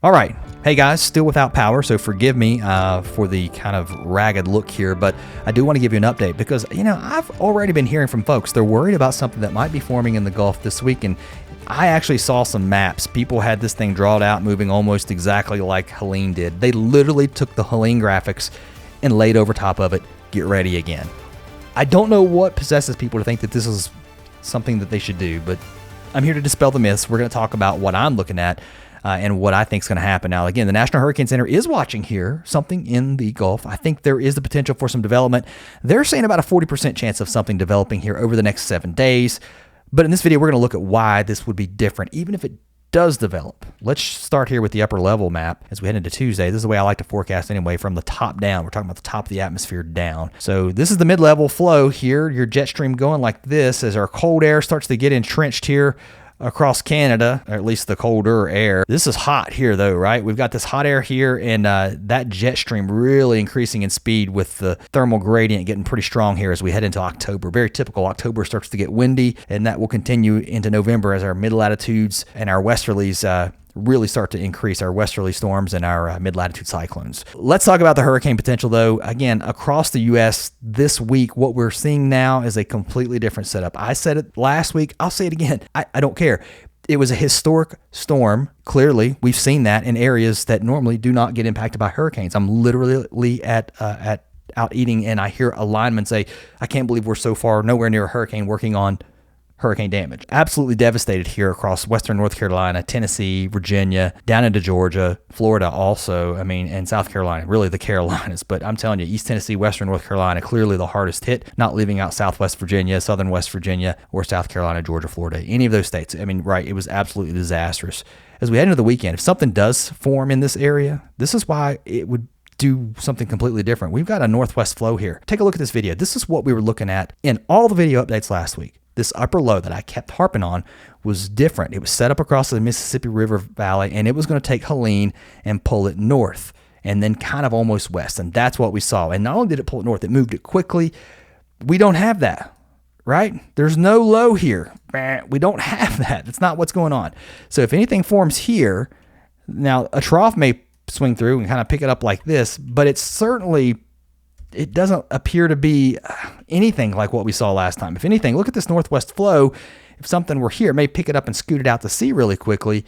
All right. Hey guys, still without power, so forgive me for the kind of ragged look here, but I do want to give you an update because, I've already been hearing from folks. They're worried about something that might be forming in the Gulf this week, and I actually saw some maps. People had this thing drawn out, moving almost exactly like Helene did. They literally took the Helene graphics and laid over top of it, get ready again. I don't know what possesses people to think that this is something that they should do, but I'm here to dispel the myths. We're going to talk about what I'm looking at and what I think is going to happen. Now, again, the National Hurricane Center is watching here something in the Gulf. I think there is the potential for some development. They're saying about a 40% chance of something developing here over the next 7 days. But in this video, we're going to look at why this would be different, even if it does develop. Let's start here with the upper level map as we head into Tuesday. This is the way I like to forecast anyway, from the top down. We're talking about the top of the atmosphere down. So this is the mid-level flow here, your jet stream going like this as our cold air starts to get entrenched here across Canada, or at least the colder air. This is hot here though, right? We've got this hot air here, and that jet stream really increasing in speed with the thermal gradient getting pretty strong here as we head into October. Very typical. October starts to get windy, and that will continue into November as our mid-latitudes and our westerlies really start to increase, our westerly storms and our mid-latitude cyclones. Let's talk about the hurricane potential though. Again, across the U.S. this week, what we're seeing now is a completely different setup. I said it last week. I'll say it again. I don't care. It was a historic storm. Clearly, we've seen that in areas that normally do not get impacted by hurricanes. I'm literally out eating, and I hear a lineman say, I can't believe we're so far nowhere near a hurricane working on hurricane damage. Absolutely devastated here across western North Carolina, Tennessee, Virginia, down into Georgia, Florida also, and South Carolina, really the Carolinas. But I'm telling you, East Tennessee, western North Carolina, clearly the hardest hit, not leaving out Southwest Virginia, southern West Virginia, or South Carolina, Georgia, Florida, any of those states. Right, it was absolutely disastrous. As we head into the weekend, if something does form in this area, this is why it would do something completely different. We've got a northwest flow here. Take a look at this video. This is what we were looking at in all the video updates last week. This upper low that I kept harping on was different. It was set up across the Mississippi River Valley, and it was going to take Helene and pull it north and then kind of almost west. And that's what we saw. And not only did it pull it north, it moved it quickly. We don't have that, right? There's no low here. We don't have that. That's not what's going on. So if anything forms here, now a trough may swing through and kind of pick it up like this, but it doesn't appear to be anything like what we saw last time. If anything, look at this northwest flow. If something were here, it may pick it up and scoot it out to sea really quickly.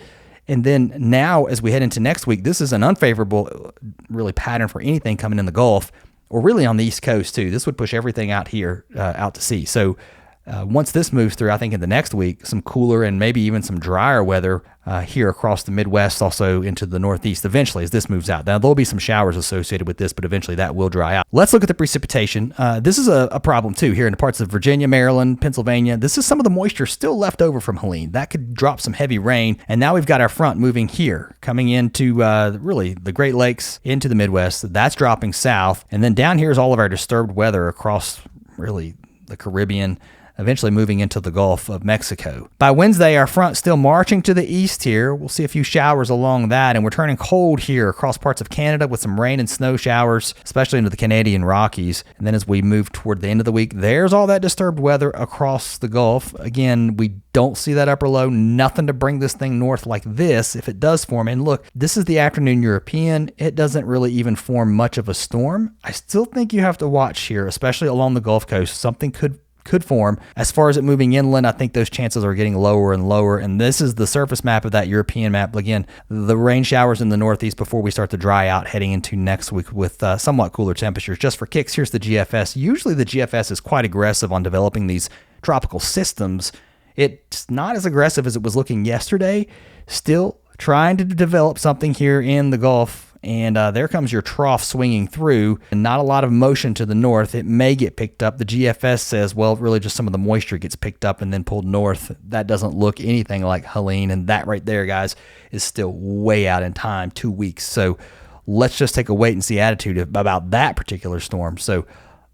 And then now, as we head into next week, this is an unfavorable really pattern for anything coming in the Gulf, or really on the East Coast too. This would push everything out here, out to sea. So once this moves through, I think in the next week, some cooler and maybe even some drier weather here across the Midwest, also into the Northeast eventually as this moves out. Now, there'll be some showers associated with this, but eventually that will dry out. Let's look at the precipitation. This is a problem too here in the parts of Virginia, Maryland, Pennsylvania. This is some of the moisture still left over from Helene. That could drop some heavy rain. And now we've got our front moving here, coming into really the Great Lakes, into the Midwest. That's dropping south. And then down here is all of our disturbed weather across really the Caribbean, eventually moving into the Gulf of Mexico. By Wednesday, our front still marching to the east here. We'll see a few showers along that, and we're turning cold here across parts of Canada with some rain and snow showers, especially into the Canadian Rockies. And then as we move toward the end of the week, there's all that disturbed weather across the Gulf. Again, we don't see that upper low, nothing to bring this thing north like this if it does form. And look, this is the afternoon European. It doesn't really even form much of a storm. I still think you have to watch here, especially along the Gulf Coast. Something could form. As far as it moving inland, I think those chances are getting lower and lower. And this is the surface map of that European map. Again, the rain showers in the Northeast before we start to dry out heading into next week with somewhat cooler temperatures. Just for kicks, here's the GFS. Usually the GFS is quite aggressive on developing these tropical systems. It's not as aggressive as it was looking yesterday. Still trying to develop something here in the Gulf. And there comes your trough swinging through, and not a lot of motion to the north. It may get picked up. The GFS says, well, really just some of the moisture gets picked up and then pulled north. That doesn't look anything like Helene, and that right there, guys, is still way out in time, 2 weeks. So let's just take a wait and see attitude about that particular storm. So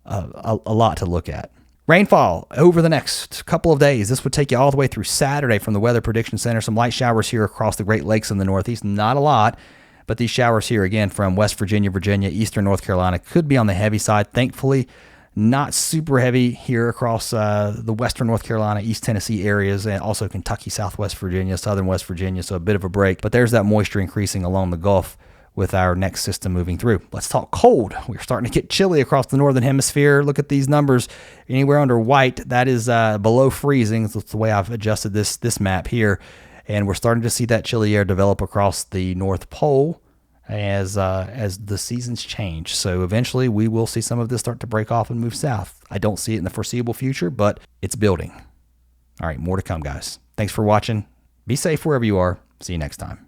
a lot to look at. Rainfall over the next couple of days. This would take you all the way through Saturday from the Weather Prediction Center. Some light showers here across the Great Lakes in the Northeast. Not a lot. But these showers here, again, from West Virginia, eastern North Carolina, could be on the heavy side. Thankfully, Not super heavy here across the western North Carolina, East Tennessee areas, and also Kentucky, Southwest Virginia, southern West Virginia, so a bit of a break. But there's that moisture increasing along the Gulf with our next system moving through. Let's talk cold. We're starting to get chilly across the northern hemisphere. Look at these numbers. Anywhere under white, that is below freezing. That's the way I've adjusted this map here. And we're starting to see that chilly air develop across the North Pole as the seasons change. So eventually we will see some of this start to break off and move south. I don't see it in the foreseeable future, but it's building. All right, more to come, guys. Thanks for watching. Be safe wherever you are. See you next time.